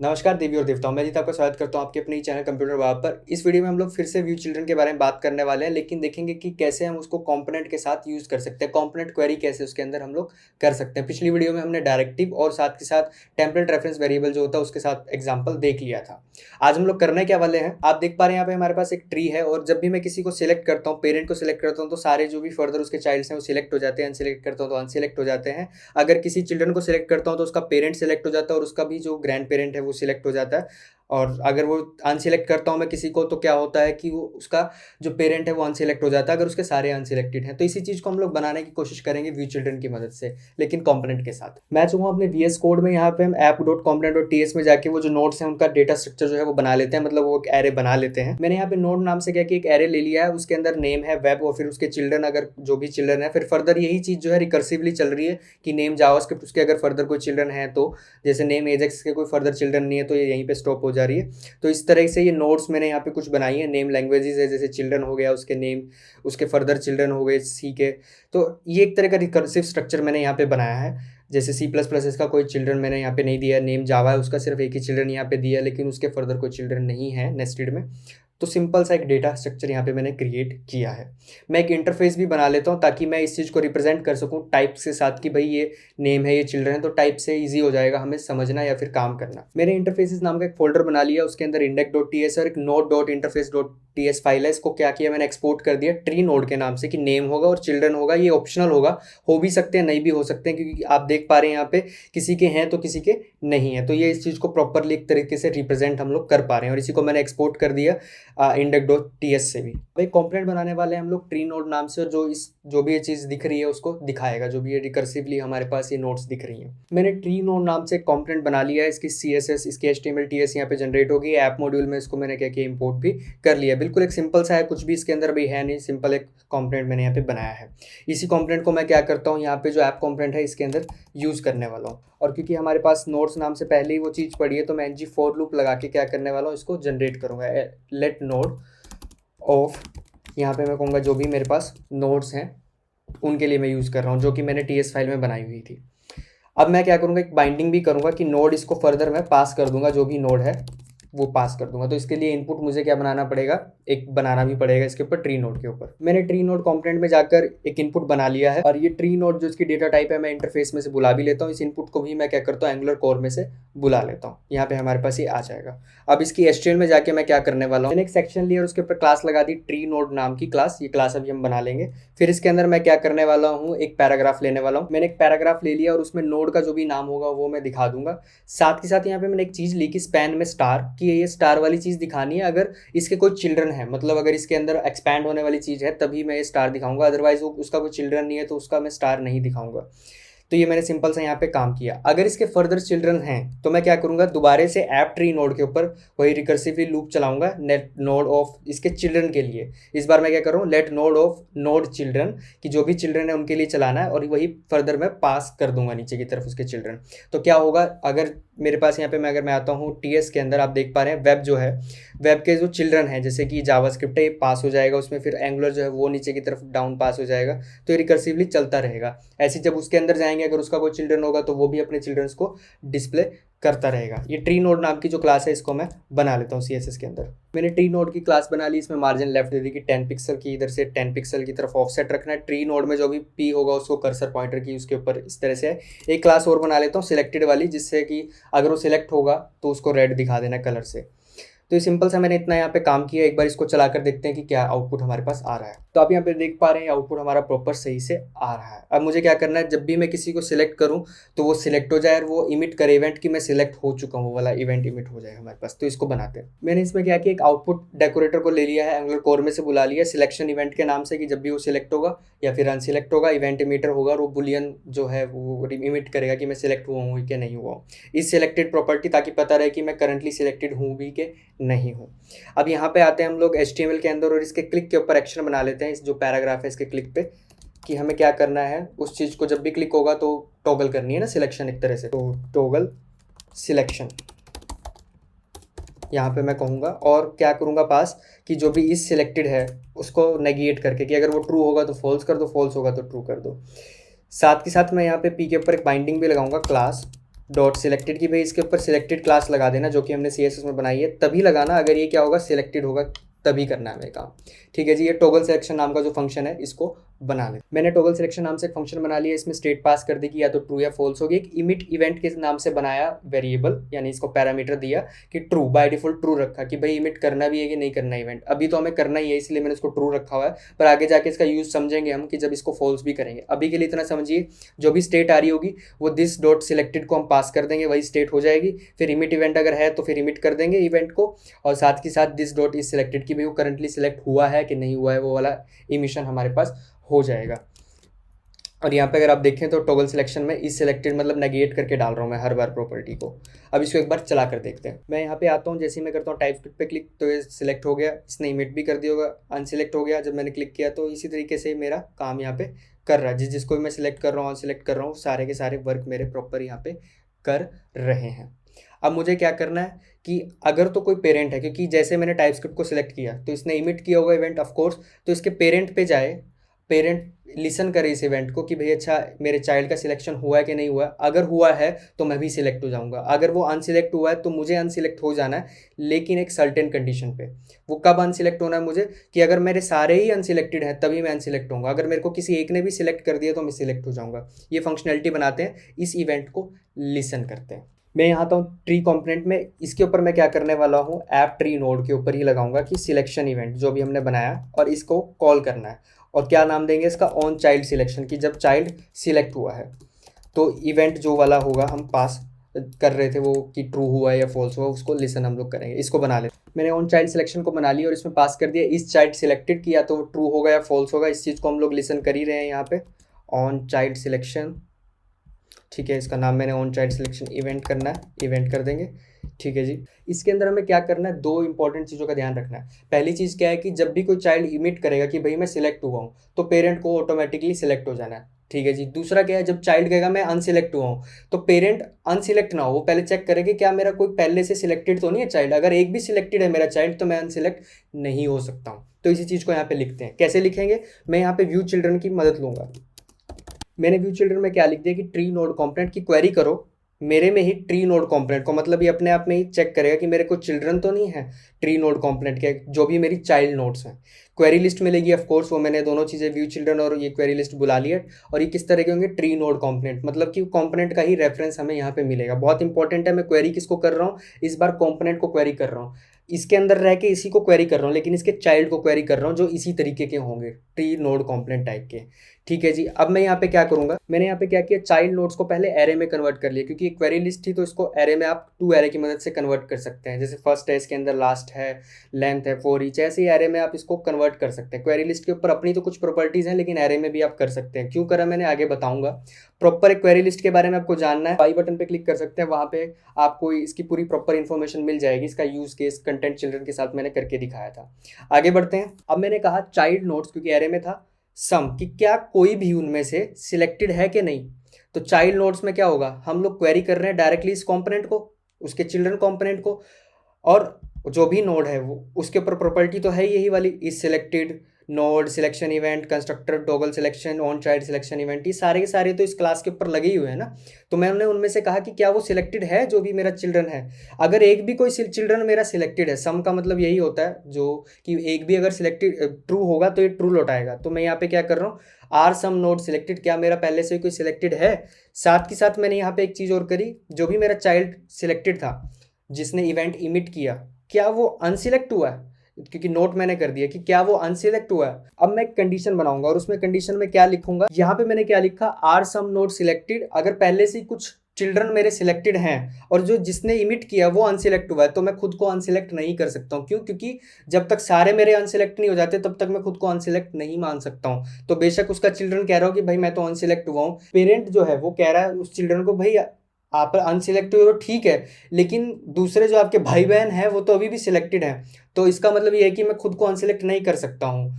नमस्कार देवी और देवताओं, मैं जीत आपका स्वागत करता हूं आपके अपने ही चैनल कंप्यूटर बाब पर। इस वीडियो में हम लोग फिर से व्यू चिल्ड्रन के बारे में बात करने वाले हैं, लेकिन देखेंगे कि कैसे हम उसको कंपोनेंट के साथ यूज़ कर सकते हैं, कंपोनेंट क्वेरी कैसे उसके अंदर हम लोग कर सकते हैं। पिछली वीडियो में हमने डायरेक्टिव और साथ के साथ टेम्पलेट रेफरेंस वेरिएबल जो होता है उसके साथ एग्जाम्पल देख लिया था। आज हम लोग करने क्या वाले हैं, आप देख पा रहे हैं यहाँ पे हमारे पास एक ट्री है और जब भी मैं किसी को सिलेक्ट करता हूँ, पेरेंट को सिलेक्ट करता हूँ, तो सारे जो भी फर्दर उसके चाइल्ड्स हैं वो सिलेक्ट हो जाते हैं, अनसिलेक्ट करता हूँ तो अनसिलेक्ट हो जाते हैं। अगर किसी चिल्ड्रन को सिलेक्ट करता हूँ तो उसका पेरेंट सिलेक्ट हो जाता है और उसका भी जो ग्रैंड पेरेंट है वो सिलेक्ट हो जाता है। और अगर वो अनसिलेक्ट करता हूँ मैं किसी को तो क्या होता है कि वो उसका जो पेरेंट है वो अनसिलेक्ट हो जाता है अगर उसके सारे अनसिलेक्टेड हैं। तो इसी चीज़ को हम लोग बनाने की कोशिश करेंगे व्यू चिल्ड्रन की मदद से, लेकिन कंपोनेंट के साथ। मैं चाहूँगा अपने वीएस कोड में यहाँ पे हम app.component.ts में जाके वो जो नोड्स हैं उनका डेटा स्ट्रक्चर जो है वो बना लेते हैं, मतलब वो एक एरे बना लेते हैं। मैंने यहाँ पे नोड नाम से क्या कि एक एरे ले लिया है, उसके अंदर नेम है, वेब और फिर उसके चिल्ड्रन, अगर जो भी चिल्ड्रन है। फिर फर्दर यही चीज़ जो है रिकर्सिवली चल रही है कि नेम जावास्क्रिप्ट, उसके अगर फर्दर कोई चिल्ड्रन है तो जैसे नेम एजेक्स के कोई फर्दर चिल्ड्रन नहीं है तो ये यहीं पे स्टॉप हो जा रही है। तो इस तरह से ये नोड्स मैंने यहाँ पे कुछ बनाई है। नेम लैंग्वेजेस है, जैसे चिल्ड्रन हो गया, उसके नेम, उसके फर्दर चिल्ड्रन हो गए सी के। तो ये एक तरह का रिकर्सिव स्ट्रक्चर मैंने यहाँ पे बनाया है। जैसे C++ इसका कोई चिल्ड्रन मैंने यहाँ पे नहीं दिया है, नेम जावा है उसका सिर्फ एक ही चिल्ड्रन यहाँ पे दिया है, लेकिन उसके फर्दर कोई चिल्ड्रन नहीं है नेस्टेड में। तो सिंपल सा एक डेटा स्ट्रक्चर यहाँ पे मैंने क्रिएट किया है। मैं एक इंटरफेस भी बना लेता हूँ ताकि मैं इस चीज़ को रिप्रेजेंट कर सकूँ टाइप्स के साथ कि भाई ये नेम है, ये चिल्ड्रन है, तो टाइप से इजी हो जाएगा हमें समझना या फिर काम करना। मैंने इंटरफेसेस नाम का एक फोल्डर बना लिया, उसके अंदर index.ts और एक node.interface.ts फाइल है। इसको क्या किया मैंने, एक्सपोर्ट कर दिया ट्री नोड के नाम से कि नेम होगा और चिल्ड्रन होगा। ये ऑप्शनल होगा, हो भी सकते हैं नहीं भी हो सकते हैं, क्योंकि आप देख पा रहे हैं यहाँ पे किसी के हैं तो किसी के नहीं है। तो ये इस चीज़ को प्रॉपरली एक तरीके से रिप्रेजेंट हम लोग कर पा रहे हैं और इसी को मैंने एक्सपोर्ट कर दिया index.ts से भी। एक कंपोनेंट बनाने वाले हैं हम लोग ट्री नोड नाम से, और जो भी ये चीज़ दिख रही है उसको दिखाएगा, जो भी ये रिकर्सिवली हमारे पास ये नोड्स दिख रही हैं। मैंने ट्री नोड नाम से एक कंपोनेंट बना लिया है, इसकी CSS, इसकी HTML TS यहाँ पे जनरेट होगी। ऐप मॉड्यूल में इसको मैंने क्या किया, इंपोर्ट भी कर लिया। बिल्कुल एक सिंपल सा है, कुछ भी इसके अंदर भी है नहीं, सिंपल एक कंपोनेंट मैंने यहाँ पे बनाया है। इसी कंपोनेंट को मैं क्या करता हूँ, यहाँ पे जो ऐप कंपोनेंट है इसके अंदर यूज़ करने वाला हूँ। और क्योंकि हमारे पास नोड्स नाम से पहले ही वो चीज़ पड़ी है, तो मैं ng फॉर लूप लगा के क्या करने वाला हूँ, इसको जनरेट करूँगा। लेट नोड ऑफ, यहाँ पे मैं कहूँगा जो भी मेरे पास नोड्स हैं उनके लिए मैं यूज़ कर रहा हूँ, जो कि मैंने TS फाइल में बनाई हुई थी। अब मैं क्या करूँगा, एक बाइंडिंग भी करूँगा कि नोड इसको फर्दर मैं पास कर दूंगा, जो भी नोड है वो पास कर दूंगा। तो इसके लिए इनपुट मुझे क्या बनाना पड़ेगा, एक बनाना भी पड़ेगा इसके ऊपर, ट्री नोड के ऊपर। मैंने ट्री नोड कंपोनेंट में जाकर एक इनपुट बना लिया है, और ये ट्री नोड जो इसकी डेटा टाइप है मैं इंटरफेस में से बुला भी लेता हूँ। इस इनपुट को भी मैं क्या करता हूँ, एंगुलर कोर में से बुला लेता हूँ। यहाँ पे हमारे पास ये आ जाएगा। अब इसकी HTML में जाके मैं क्या करने वाला हूँ, मैंने एक सेक्शन लिया और उसके ऊपर क्लास लगा दी, ट्री नोड नाम की क्लास। ये क्लास अभी हम बना लेंगे। फिर इसके अंदर मैं क्या करने वाला हूँ, एक पैराग्राफ लेने वाला हूँ। मैंने एक पैराग्राफ ले लिया और उसमें नोड का जो भी नाम होगा वो मैं दिखा दूंगा। साथ ही साथ यहाँ पे मैंने एक चीज़ ली कि स्पैन में स्टार, कि ये स्टार वाली चीज़ दिखानी है अगर इसके कोई चिल्ड्रन है, मतलब अगर इसके अंदर एक्सपैंड होने वाली चीज़ है तभी मैं ये स्टार दिखाऊंगा, अदरवाइज वो उसका कोई चिल्ड्रन नहीं है तो उसका मैं स्टार नहीं दिखाऊंगा। तो ये मैंने सिंपल सा यहाँ पे काम किया। अगर इसके फर्दर चिल्ड्रन हैं तो मैं क्या करूँगा, दोबारा से ऐप ट्री नोड के ऊपर वही रिकर्सिवली लूप चलाऊंगा, नेट नोड ऑफ इसके चिल्ड्रन के लिए। इस बार मैं क्या करूँ, let node of node children, कि जो भी चिल्ड्रन है उनके लिए चलाना है, और वही फर्दर मैं पास कर दूंगा नीचे की तरफ उसके चिल्ड्रन। तो क्या होगा, अगर मेरे पास यहाँ पे अगर मैं आता हूँ TS के अंदर, आप देख पा रहे हैं वेब जो है, वेब के जो चिल्ड्रन है जैसे कि जावास्क्रिप्ट है ये पास हो जाएगा उसमें, फिर एंगुलर जो है वो नीचे की तरफ डाउन पास हो जाएगा। तो ये रिकर्सिवली चलता रहेगा। ऐसे जब उसके अंदर जाएंगे, अगर उसका कोई चिल्ड्रन होगा तो वो भी अपने चिल्ड्रंस को डिस्प्ले करता रहेगा। ये ट्री नोड नाम की जो क्लास है इसको मैं बना लेता हूँ CSS के अंदर। मैंने ट्री नोड की क्लास बना ली, इसमें मार्जिन लेफ्ट दे दी कि 10 पिक्सल की, इधर से 10 पिक्सल की तरफ ऑफसेट रखना है। ट्री नोड में जो भी P होगा उसको कर्सर पॉइंटर की उसके ऊपर इस तरह से है। एक क्लास और बना लेता हूँ सिलेक्टेड वाली, जिससे कि अगर वो सिलेक्ट होगा तो उसको रेड दिखा देना कलर से। तो ये सिंपल सा मैंने इतना यहाँ पे काम किया। एक बार इसको चला कर देखते हैं कि क्या आउटपुट हमारे पास आ रहा है। तो आप यहाँ पे देख पा रहे हैं आउटपुट हमारा प्रॉपर सही से आ रहा है। अब मुझे क्या करना है, जब भी मैं किसी को सिलेक्ट करूँ तो वो सिलेक्ट हो जाए और वो इमिट करे इवेंट कि मैं सिलेक्ट हो चुका हूँ, वाला इवेंट इमिट हो जाए हमारे पास। तो इसको बनाते हैं। मैंने इसमें क्या किया, एक आउटपुट डेकोरेटर को ले लिया है, एंगुलर कोर में से बुला लिया सिलेक्शन इवेंट के नाम से, कि जब भी वो सिलेक्ट होगा या फिर अनसिलेक्ट होगा, इवेंट इमीटर होगा और वो बुलियन जो है वो इमिट करेगा कि मैं सिलेक्ट हुआ हूँ कि नहीं हुआ हूँ। इस सिलेक्टेड प्रॉपर्टी, ताकि पता रहे कि मैं करंटली सिलेक्टेड हूँ भी कि नहीं हूँ। अब यहाँ पे आते हैं हम लोग HTML के अंदर और इसके क्लिक के ऊपर एक्शन बना लेते हैं। इस जो पैराग्राफ है इसके क्लिक पे, कि हमें क्या करना है, उस चीज़ को जब भी क्लिक होगा तो टॉगल करनी है ना सिलेक्शन एक तरह से। तो टॉगल सिलेक्शन यहाँ पे मैं कहूँगा, और क्या करूँगा पास, कि जो भी इस सिलेक्टेड है उसको नेगेट करके, कि अगर वो ट्रू होगा तो फॉल्स कर दो, फॉल्स होगा तो ट्रू कर दो। साथ के साथ मैं यहाँ पे P के ऊपर एक बाइंडिंग भी लगाऊंगा, क्लास डॉट सिलेक्टेड की भाई इसके ऊपर सिलेक्टेड क्लास लगा देना जो कि हमने CSS में बनाई है, तभी लगाना। अगर ये क्या होगा सिलेक्टेड होगा तभी करना है हमें काम। ठीक है जी, ये टॉगल सिलेक्शन नाम का जो फंक्शन है इसको बना ले। मैंने टॉगल सिलेक्शन नाम से एक फंक्शन बना लिया, इसमें स्टेट पास कर दी कि या तो ट्रू या फॉल्स होगी। एक इमिट इवेंट के नाम से बनाया वेरिएबल, यानी इसको पैरामीटर दिया कि ट्रू, बाय डिफॉल्ट ट्रू रखा कि भाई इमिट करना भी है कि नहीं करना इवेंट। अभी तो हमें करना ही है इसलिए मैंने इसको ट्रू रखा हुआ है, पर आगे जाके इसका यूज समझेंगे हम कि जब इसको फॉल्स भी करेंगे। अभी के लिए इतना समझिए, जो भी स्टेट आ रही होगी वो दिस डॉट सिलेक्टेड को हम पास कर देंगे, वही स्टेट हो जाएगी। फिर इमिट इवेंट अगर है तो फिर इमिट कर देंगे इवेंट को, और साथ के साथ दिस डॉट इज सिलेक्टेड की भाई वो करंटली सिलेक्ट हुआ है कि नहीं हुआ है, वो वाला इमिशन हमारे पास हो जाएगा। और यहाँ पे अगर आप देखें तो टॉगल सिलेक्शन में इस सिलेक्टेड मतलब नेगेट करके डाल रहा हूँ मैं हर बार प्रॉपर्टी को। अब इसको एक बार चला कर देखते हैं। मैं यहाँ पे आता हूँ, जैसे ही मैं करता हूँ टाइपस्क्रिप्ट पे क्लिक तो ये सिलेक्ट हो गया, इसने इमिट भी कर दिया होगा, अनसिलेक्ट हो गया जब मैंने क्लिक किया। तो इसी तरीके से मेरा काम यहाँ पे कर रहा है, जिसको भी मैं सिलेक्ट कर रहा हूँ अनसिलेक्ट कर रहा हूँ, सारे के सारे वर्क मेरे प्रॉपर यहाँ पे कर रहे हैं। अब मुझे क्या करना है कि अगर तो कोई पेरेंट है, क्योंकि जैसे मैंने टाइपस्क्रिप्ट को सिलेक्ट किया तो इसने इमिट किया होगा इवेंट ऑफकोर्स, तो इसके पेरेंट पे जाए, पेरेंट लिसन करे इस इवेंट को कि भाई अच्छा मेरे चाइल्ड का सिलेक्शन हुआ है कि नहीं हुआ है। अगर हुआ है तो मैं भी सिलेक्ट हो जाऊंगा, अगर वो अनसिलेक्ट हुआ है तो मुझे अनसिलेक्ट हो जाना है, लेकिन एक सर्टेन कंडीशन पे। वो कब अनसिलेक्ट होना है मुझे, कि अगर मेरे सारे ही अनसिलेक्टेड हैं तभी मैं अनसिलेक्ट होऊंगा, अगर मेरे को किसी एक ने भी सिलेक्ट कर दिया तो मैं सिलेक्ट हो जाऊंगा। ये फंक्शनैलिटी बनाते हैं, इस इवेंट को लिसन करते हैं। मैं यहाँ आता हूँ ट्री कंपोनेंट में, इसके ऊपर मैं क्या करने वाला हूँ, ऐप ट्री नोड के ऊपर ही लगाऊंगा कि सिलेक्शन इवेंट जो भी हमने बनाया और इसको कॉल करना है। और क्या नाम देंगे इसका, ऑन चाइल्ड सिलेक्शन, की जब चाइल्ड सिलेक्ट हुआ है तो इवेंट जो वाला होगा हम पास कर रहे थे वो कि ट्रू हुआ या फॉल्स हुआ, उसको लिसन हम लोग करेंगे। इसको बना लेते, मैंने ऑन चाइल्ड सिलेक्शन को बना लिया और इसमें पास कर दिया इस चाइल्ड सिलेक्टेड की, या तो ट्रू होगा या फॉल्स होगा। इस चीज़ को हम लोग लिसन कर ही रहे हैं यहाँ पे, ऑन चाइल्ड सिलेक्शन। ठीक है, इसका नाम मैंने ऑन चाइल्ड सिलेक्शन इवेंट करना है, इवेंट कर देंगे। ठीक है जी, इसके अंदर हमें क्या करना है, दो इंपॉर्टेंट चीज़ों का ध्यान रखना है। पहली चीज़ क्या है कि जब भी कोई चाइल्ड इमिट करेगा कि भाई मैं सिलेक्ट हुआ हूँ तो पेरेंट को ऑटोमेटिकली सिलेक्ट हो जाना है। ठीक है जी, दूसरा क्या है, जब चाइल्ड कहेगा मैं अनसिलेक्ट हुआ हूँ तो पेरेंट अनसिलेक्ट ना हो, वो पहले चेक करेगा क्या मेरा कोई पहले से सिलेक्टेड तो नहीं है चाइल्ड। अगर एक भी सिलेक्टेड है मेरा चाइल्ड तो मैं अनसिलेक्ट नहीं हो सकता हूँ। तो इसी चीज़ को यहाँ पे लिखते हैं। कैसे लिखेंगे, मैं यहाँ पे व्यू चिल्ड्रन की मदद लूंगा। मैंने व्यू चिल्ड्रन में क्या लिख दिया कि ट्री नोड कंपोनेंट की क्वेरी करो मेरे में ही ट्री नोड कंपोनेंट को, मतलब ये अपने आप में ही चेक करेगा कि मेरे को चिल्ड्रन तो नहीं है ट्री नोड कंपोनेंट के, जो भी मेरी चाइल्ड नोड्स हैं। क्वेरी लिस्ट मिलेगी ऑफ कोर्स, वो मैंने दोनों चीज़ें व्यू चिल्ड्रन और ये क्वेरी लिस्ट बुला लिया। और ये किस तरह के होंगे, ट्री नोड कंपोनेंट, मतलब कि कंपोनेंट का ही रेफरेंस हमें यहाँ पे मिलेगा। बहुत इंपॉर्टेंट है, मैं क्वेरी किसको कर रहा हूँ, इस बार कंपोनेंट को क्वेरी कर रहा हूँ, इसके अंदर रह के इसी को क्वेरी कर रहा हूँ, लेकिन इसके चाइल्ड को क्वेरी कर रहा हूँ जो इसी तरीके के होंगे, ट्री नोड कंपोनेंट टाइप के। ठीक है जी, अब मैं यहाँ पे क्या करूँगा, मैंने यहाँ पे क्या किया, चाइल्ड नोड्स को पहले एरे में कन्वर्ट कर लिया, क्योंकि एक क्वेरी लिस्ट थी तो इसको एरे में आप 2 एरे की मदद से कन्वर्ट कर सकते हैं। जैसे फर्स्ट है, इसके अंदर लास्ट है, लेंथ है 4 ईच, ऐसे ही एरे में आप इसको कन्वर्ट कर सकते हैं। क्वेरी लिस्ट के ऊपर अपनी तो कुछ प्रॉपर्टीज़ हैं, लेकिन एरे में भी आप कर सकते हैं। क्यों करा मैंने आगे बताऊंगा। प्रॉपर एक क्वेरी लिस्ट के बारे में आपको जानना है, आई बटन पे क्लिक कर सकते हैं, वहाँ पे आपको इसकी पूरी प्रॉपर इन्फॉर्मेशन मिल जाएगी। इसका यूज केस कंटेंट चिल्ड्रन के साथ मैंने करके दिखाया था। आगे बढ़ते हैं। अब मैंने कहा चाइल्ड नोड्स, क्योंकि एरे में था सम, कि क्या कोई भी उनमें से सिलेक्टेड है कि नहीं। तो चाइल्ड नोड्स में क्या होगा, हम लोग क्वेरी कर रहे हैं डायरेक्टली इस कंपोनेंट को, उसके चिल्ड्रन कंपोनेंट को, और जो भी नोड है वो उसके ऊपर प्रॉपर्टी तो है यही वाली, इस selected node selection event constructor toggle selection on child selection event, ये सारे के सारे तो इस क्लास के ऊपर लगे ही हुए हैं ना। तो मैंने उनमें से कहा कि क्या वो सिलेक्टेड है जो भी मेरा चिल्ड्रन है। अगर एक भी कोई चिल्ड्रन मेरा सिलेक्टेड है, सम का मतलब यही होता है जो कि एक भी अगर सिलेक्टेड ट्रू होगा तो ये ट्रू लौटाएगा। तो मैं यहाँ पे क्या कर रहा हूँ, आर सम नोड सिलेक्टेड, क्या मेरा पहले से कोई सिलेक्टेड है। साथ के साथ मैंने यहाँ पे एक चीज़ और करी, जो भी मेरा चाइल्ड सिलेक्टेड था जिसने इवेंट इमिट किया, क्या वो अनसिलेक्ट हुआ है, क्योंकि नोट मैंने कर दिया कि क्या वो अनसिलेक्ट हुआ है। अब मैं एक कंडीशन बनाऊंगा और उसमें कंडीशन में क्या लिखूंगा, यहाँ पे मैंने क्या लिखा, आर सम नोड सिलेक्टेड, अगर पहले से कुछ चिल्ड्रन मेरे सिलेक्टेड हैं और जो जिसने इमिट किया वो अनसिलेक्ट हुआ है, तो मैं खुद को अनसिलेक्ट नहीं कर सकता हूँ। क्यों, क्योंकि जब तक सारे मेरे अनसिलेक्ट नहीं हो जाते तब तक मैं खुद को अनसिलेक्ट नहीं मान सकता हूँ। तो बेशक उसका चिल्ड्रन कह रहा हो कि भाई मैं तो अनसिलेक्ट हुआ हूँ, पेरेंट जो है वो कह रहा है उस चिल्ड्रन को भाई आप अनसिलेक्ट हुए हो ठीक है, लेकिन दूसरे जो आपके भाई बहन हैं वो तो अभी भी सिलेक्टेड हैं। तो इसका मतलब ये है कि मैं खुद को अनसिलेक्ट नहीं कर सकता हूँ।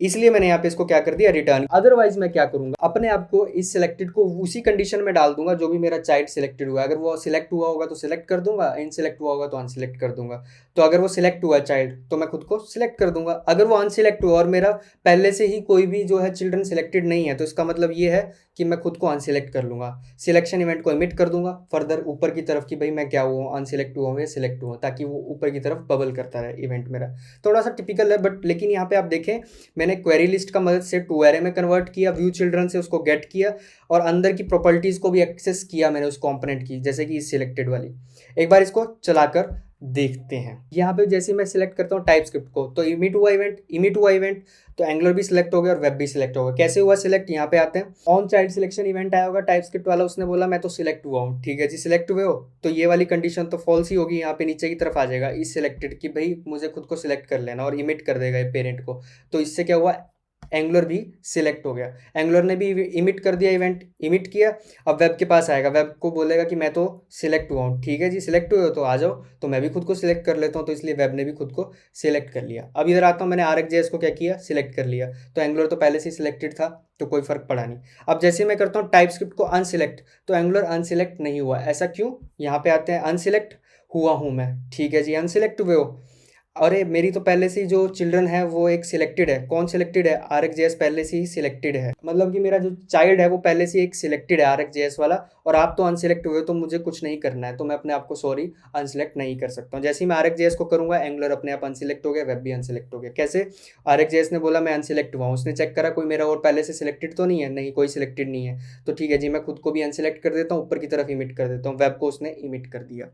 इसलिए मैंने यहाँ पे इसको क्या कर दिया, रिटर्न। अदरवाइज मैं क्या करूंगा, अपने आप को इस सिलेक्टेड को उसी कंडीशन में डाल दूंगा जो भी मेरा चाइल्ड सिलेक्टेड हुआ है। अगर वो सिलेक्ट हुआ होगा तो सिलेक्ट कर दूंगा, इनसिलेक्ट हुआ होगा तो अनसिलेक्ट कर दूंगा। तो अगर वो सिलेक्ट हुआ चाइल्ड तो मैं खुद को सिलेक्ट कर दूंगा। अगर वो अनसिलेक्ट हुआ और मेरा पहले से ही कोई भी जो है चिल्ड्रन सिलेक्टेड नहीं है, तो इसका मतलब ये है कि मैं खुद को अनसिलेक्ट कर लूंगा। सिलेक्शन इवेंट को इमिट कर दूंगा फर्दर ऊपर की तरफ कि भाई मैं क्या हुआ, अनसिलेक्ट हुआ हूँ या सिलेक्ट हुआ, ताकि वो ऊपर की तरफ बबल करता रहे इवेंट मेरा। थोड़ा सा टिपिकल है बट, लेकिन यहाँ पे आप देखें मैंने क्वेरी लिस्ट का मदद से टू एरे में कन्वर्ट किया, व्यू चिल्ड्रन से उसको गेट किया और अंदर की प्रॉपर्टीज को भी एक्सेस किया मैंने उस कंपोनेंट की, जैसे कि इस सिलेक्टेड वाली। एक बार इसको चलाकर देखते हैं। यहाँ पे जैसे मैं सिलेक्ट करता हूँ टाइपस्क्रिप्ट को तो इमिट हुआ इवेंट, तो एंगुलर भी सिलेक्ट हो गया और वेब भी सिलेक्ट होगा। कैसे हुआ सिलेक्ट, यहाँ पे आते हैं। ऑन चाइल्ड सिलेक्शन इवेंट आया होगा टाइपस्क्रिप्ट वाला, उसने बोला मैं तो सिलेक्ट हुआ हूँ। ठीक है जी, सिलेक्ट हुए हो तो ये वाली कंडीशन तो फॉल्स ही होगी। यहाँ पे नीचे की तरफ आ जाएगा इस सिलेक्टेड कि भाई मुझे खुद को सिलेक्ट कर लेना, और इमिट कर देगा पेरेंट को। तो इससे क्या हुआ, एंगुलर भी सिलेक्ट हो गया। एंगुलर ने भी इमिट कर दिया, इवेंट इमिट किया। अब वेब के पास आएगा, वेब को बोलेगा कि मैं तो सिलेक्ट हुआ हूँ। ठीक है जी, सिलेक्ट हुए हो तो आ जाओ, तो मैं भी खुद को सिलेक्ट कर लेता हूँ। तो इसलिए वेब ने भी खुद को सिलेक्ट कर लिया। अब इधर आता हूँ, मैंने RxJS को क्या किया, सिलेक्ट कर लिया। तो एंगुलर तो पहले से ही सिलेक्टेड था तो कोई फर्क पड़ा नहीं। अब जैसे मैं करता हूँ टाइपस्क्रिप्ट को अनसिलेक्ट, तो एंगुलर अनसिलेक्ट नहीं हुआ। ऐसा क्यों, यहाँ पे आते हैं, अनसिलेक्ट हुआ हूँ मैं। ठीक है जी, अनसिलेक्ट हुए हो, अरे मेरी तो पहले से ही जो चिल्ड्रन है वो एक सिलेक्टेड है। कौन सिलेक्टेड है, RxJS पहले से ही सिलेक्टेड है। मतलब कि मेरा जो चाइल्ड है वो पहले से एक सिलेक्टेड है RxJS वाला, और आप तो अनसिलेक्ट हुए, तो मुझे कुछ नहीं करना है। तो मैं अपने आप को सॉरी अनसिलेक्ट नहीं कर सकता हूँ। जैसे ही मैं RxJS को करूँगा एंगुलर अपने आप अनसिलेक्ट हो गया, वेब भी अनसिलेक्ट हो गया। कैसे, RxJS ने बोला मैं अनसिलेक्ट हुआ हूँ, उसने चेक करा कोई मेरा और पहले से सिलेक्टेड तो नहीं है, नहीं कोई सिलेक्टेड नहीं है। तो ठीक है जी, मैं खुद को भी अनसिलेक्ट कर देता हूँ, ऊपर की तरफ इमिट कर देता हूँ, वेब को उसने इमिट कर दिया।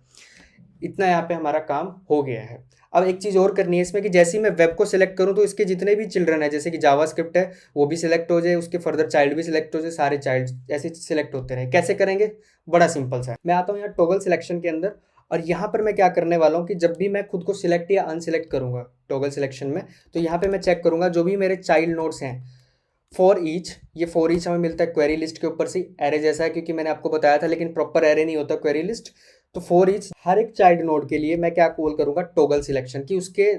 इतना यहाँ पे हमारा काम हो गया है। अब एक चीज़ और करनी है इसमें कि जैसे ही मैं वेब को सिलेक्ट करूँ तो इसके जितने भी चिल्ड्रन है, जैसे कि जावास्क्रिप्ट है वो भी सिलेक्ट हो जाए, उसके फर्दर चाइल्ड भी सिलेक्ट हो जाए, सारे चाइल्ड ऐसे सिलेक्ट होते रहे। कैसे करेंगे, बड़ा सिंपल सा है। मैं आता हूँ यहाँ टॉगल सिलेक्शन के अंदर, और यहाँ पर मैं क्या करने वाला हूँ कि जब भी मैं खुद को सिलेक्ट या अनसिलेक्ट करूँगा टॉगल सिलेक्शन में, तो यहाँ पे मैं चेक करूँगा जो भी मेरे चाइल्ड नोड्स हैं फॉर ईच, ये फॉर ईच हमें मिलता है क्वेरी लिस्ट के ऊपर से, एरे जैसा है क्योंकि मैंने आपको बताया था, लेकिन प्रॉपर एरे नहीं होता क्वेरी लिस्ट। तो फॉर ईच हर एक चाइल्ड नोड के लिए मैं क्या कॉल करूंगा, टॉगल सिलेक्शन की, उसके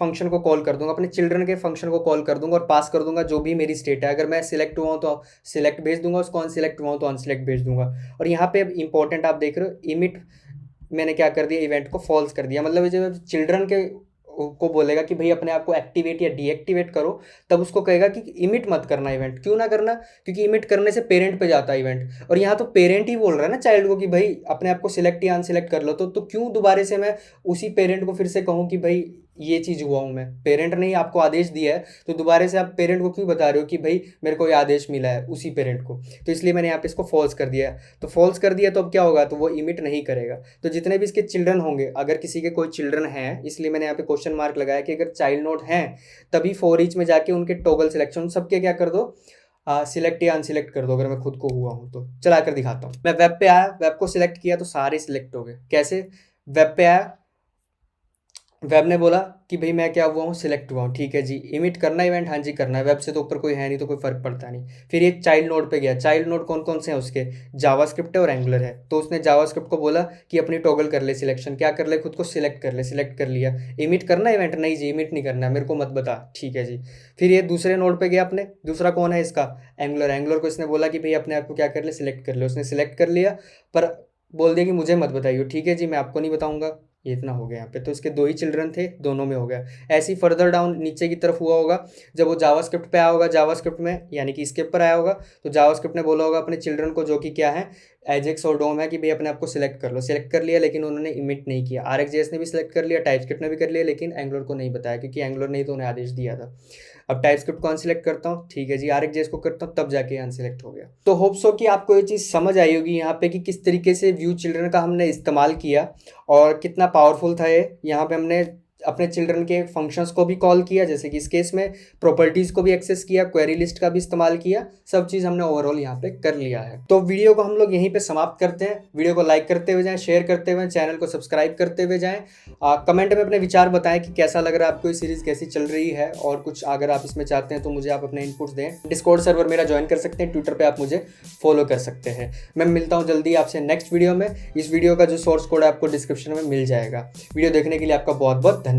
फंक्शन को कॉल कर दूंगा, अपने चिल्ड्रन के फंक्शन को कॉल कर दूंगा और पास कर दूंगा जो भी मेरी स्टेट है। अगर मैं सिलेक्ट हुआ हूँ तो सिलेक्ट भेज दूंगा, उसको अनसिलेक्ट हुआ हूँ तो अनसिलेक्ट भेज दूंगा। और यहाँ पे अब इंपॉर्टेंट आप देख रहे हो, इमिट मैंने क्या कर दिया, इवेंट को फॉल्स कर दिया। मतलब जब चिल्ड्रन के को बोलेगा कि भाई अपने आप को एक्टिवेट या डीएक्टिवेट करो, तब उसको कहेगा कि इमिट मत करना इवेंट। क्यों ना करना, क्योंकि इमिट करने से पेरेंट पे जाता है इवेंट, और यहाँ तो पेरेंट ही बोल रहा है ना चाइल्ड को कि भाई अपने आप को सिलेक्ट या अनसिलेक्ट कर लो। तो क्यों दोबारा से मैं उसी पेरेंट को फिर से कहूँ कि भाई ये चीज़ हुआ हूँ मैं, पेरेंट ने ही आपको आदेश दिया है, तो दोबारा से आप पेरेंट को क्यों बता रहे हो कि भाई मेरे को ये आदेश मिला है उसी पेरेंट को। तो इसलिए मैंने यहाँ पे इसको फॉल्स कर दिया है। तो फॉल्स कर दिया तो अब क्या होगा, तो वो इमिट नहीं करेगा। तो जितने भी इसके चिल्ड्रन होंगे, अगर किसी के कोई चिल्ड्रन हैं, इसलिए मैंने यहाँ पे क्वेश्चन मार्क लगाया कि अगर चाइल्ड नोड हैं तभी फॉर ईच में जाके उनके टॉगल सिलेक्शन सबके क्या कर दो, सिलेक्ट या अनसिलेक्ट कर दो। अगर मैं खुद को हुआ हूँ तो चला कर दिखाता हूँ। मैं वेब पे आया, वेब को सिलेक्ट किया तो सारे सिलेक्ट हो गए। कैसे, वेब पे आया, वेब ने बोला कि भाई मैं क्या हुआ हूँ, सिलेक्ट हुआ हूँ। ठीक है जी, इमिट करना इवेंट, हाँ जी करना है, वेब से तो ऊपर कोई है नहीं तो कोई फर्क पड़ता नहीं। फिर ये चाइल्ड नोड पे गया, चाइल्ड नोड कौन कौन से हैं उसके, जावास्क्रिप्ट है और एंगुलर है। तो उसने जावास्क्रिप्ट को बोला कि अपनी टॉगल कर ले सिलेक्शन, क्या कर ले, खुद को सिलेक्ट कर ले, सिलेक्ट कर लिया। इमिट करना इवेंट, नहीं जी इमिट नहीं करना, मेरे को मत बता। ठीक है जी, फिर ये दूसरे नोड पे गया अपने, दूसरा कौन है इसका, एंगुलर। एंगुलर को इसने बोला कि भाई अपने आप को क्या कर ले, सिलेक्ट कर ले। उसने सिलेक्ट कर लिया पर बोल दिया कि मुझे मत बताइए। ठीक है जी, मैं आपको नहीं बताऊंगा। ये इतना हो गया यहाँ पे। तो इसके दो ही चिल्ड्रन थे, दोनों में हो गया। ऐसे ही फर्दर डाउन नीचे की तरफ हुआ होगा, जब वो जावास्क्रिप्ट पे आया होगा, जावास्क्रिप्ट में यानी कि इसके ऊपर आया होगा, तो जावास्क्रिप्ट ने बोला होगा अपने चिल्ड्रन को, जो कि क्या है, एजेक्स और डोम है, कि भाई अपने आप को सिलेक्ट कर लो। सिलेक्ट कर लिया लेकिन उन्होंने इमिट नहीं किया। RxJS ने भी सिलेक्ट कर लिया, टाइपस्क्रिप्ट ने भी कर लिया, लेकिन एंगुलर को नहीं बताया क्योंकि एंगुलर ने ही तो उन्हें आदेश दिया था। अब टाइपस्क्रिप्ट को अनसिलेक्ट करता हूँ, ठीक है जी, RxJS को करता हूँ, तब जाके अनसिलेक्ट हो गया। तो होप सो कि आपको ये चीज़ समझ आई होगी यहाँ पे कि किस तरीके से व्यू चिल्ड्रन का हमने इस्तेमाल किया और कितना पावरफुल था ये। यहाँ पे हमने अपने चिल्ड्रन के फंक्शंस को भी कॉल किया, जैसे कि इस केस में प्रॉपर्टीज़ को भी एक्सेस किया, क्वेरी लिस्ट का भी इस्तेमाल किया, सब चीज़ हमने ओवरऑल यहाँ पे कर लिया है। तो वीडियो को हम लोग यहीं पे समाप्त करते हैं। वीडियो को लाइक करते हुए जाएं, शेयर करते हुए, चैनल को सब्सक्राइब करते हुए जाएं। कमेंट में अपने विचार बताएं कि कैसा लग रहा है आपको, ये सीरीज़ कैसी चल रही है, और कुछ अगर आप इसमें चाहते हैं तो मुझे आप अपने इनपुट्स दें। डिस्कॉर्ड सर्वर मेरा ज्वाइन कर सकते हैं, ट्विटर पर आप मुझे फॉलो कर सकते हैं। मैं मिलता हूँ जल्दी आपसे नेक्स्ट वीडियो में। इस वीडियो का जो सोर्स कोड है आपको डिस्क्रिप्शन में मिल जाएगा। वीडियो देखने के लिए आपका बहुत बहुत धन्यवाद।